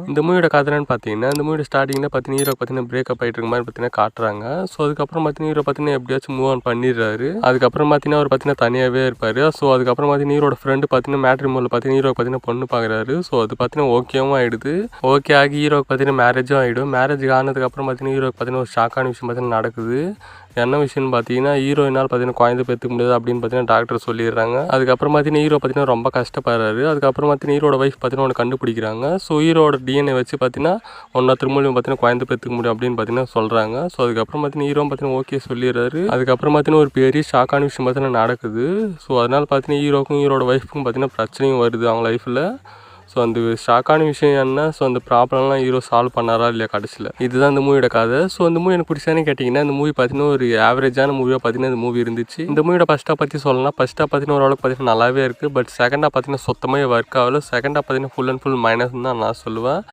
இந்த மூவியோட கதை என்னன்னு பார்த்தீங்கன்னா, இந்த மூவியோட ஸ்டார்டிங்கில் பார்த்தீங்கன்னா ஹீரோ பார்த்தீங்கன்னா பிரேக்கப் ஆகிட்டு இருக்க மாதிரி பார்த்தீங்கன்னா காட்டுறாங்க. ஸோ அதுக்கப்புறம் பார்த்தீங்கன்னா ஹீரோ பார்த்தீங்கன்னா எப்படியாச்சும் மூவ் ஆன் பண்ணிடுறாரு. அதுக்கப்புறம் பார்த்தீங்கன்னா அவர் பார்த்தீங்கன்னா தனியாகவே இருப்பார். ஸோ அதுக்கப்புறம் பார்த்தீங்கன்னா ஹீரோட ஃப்ரெண்டு பார்த்தீங்கன்னா மேட்ரிமோனியில் பார்த்தீங்கன்னா ஹீரோ பார்த்தீங்கன்னா பொண்ணு பார்க்குறாரு. ஸோ அது பார்த்தீங்கன்னா ஓகேவும் ஆகிடுது. ஓகே ஆகி ஹீரோக்கு பார்த்தீங்கன்னா மேரேஜும் ஆகிடும். மேரேஜ் ஆனதுக்கப்புறம் பார்த்தீங்கன்னா ஹீரோக்கு பார்த்தீங்கன்னா ஒரு ஷாக்கான விஷயம் பார்த்தீங்கன்னா நடக்குது. என்ன விஷயம்னு பார்த்தீங்கன்னா ஹீரோயினால் பார்த்தீங்கன்னா குழந்தை பெற்றுக்க முடியாது அப்படின்னு பார்த்தீங்கன்னா டாக்டர் சொல்லிடுறாங்க. அதுக்கப்புறம் பார்த்தீங்கன்னா ஹீரோ பார்த்தீங்கன்னா ரொம்ப கஷ்டப்படுறாரு. அதுக்கப்புறம் பார்த்தீங்கன்னா ஹீரோட ஒய்ஃப் பார்த்தீங்கன்னா ஒன்று கண்டுபிடிக்கிறாங்க. ஸோ ஹீரோட டிஎன்ஏ வச்சு பார்த்தீங்கன்னா ஒன்றா திருமூலியம் பார்த்தீங்கன்னா குழந்தை பெற்றுக்க முடியும் அப்படின்னு பார்த்தீங்கன்னா சொல்கிறாங்க. ஸோ அதுக்கப்புறம் பார்த்தீங்கன்னா ஹீரோ பார்த்தீங்கன்னா ஓகே சொல்லிடுறாரு. அதுக்கப்புறம் பார்த்தீங்கன்னா ஒரு பெரிய ஷாக்கான விஷயம் பார்த்தீங்கன்னா நடக்குது. ஸோ அதனால் பார்த்தீங்கன்னா ஹீரோக்கும் ஹீரோட ஒய்ஃபுக்கும் பார்த்தீங்கன்னா பிரச்சனையும் வருது அவங்க லைஃப்பில். ஸோ அந்த ஷாக்கான விஷயம் என்ன, ஸோ அந்த ப்ராப்ளம்லாம் ஹீரோ சால்வ் பண்ணாரா இல்லையா கடைசியில், இதுதான் இந்த மூவியோட கதை. ஸோ இந்த மூவி எனக்கு பிடிச்சானே கேட்டிங்கன்னா, இந்த மூவி பார்த்தீங்கன்னா ஒரு ஆவரேஜான மூவியாக பார்த்தீங்கன்னா இந்த மூவி இருந்துச்சு. இந்த மூவியோட ஃபஸ்ட்டாக பற்றி சொல்லலாம். ஃபஸ்ட்டாக பார்த்தீங்கன்னா ஓரளவுக்கு பார்த்தீங்கன்னா நல்லாவே இருக்குது. பட் செகண்டாக பார்த்தீங்கன்னா சுத்தமாக ஒர்க் ஆகல. செகண்டாக பார்த்தீங்கன்னா ஃபுல் அண்ட் ஃபுல் மைனஸ் தான் நான் சொல்லுவேன்.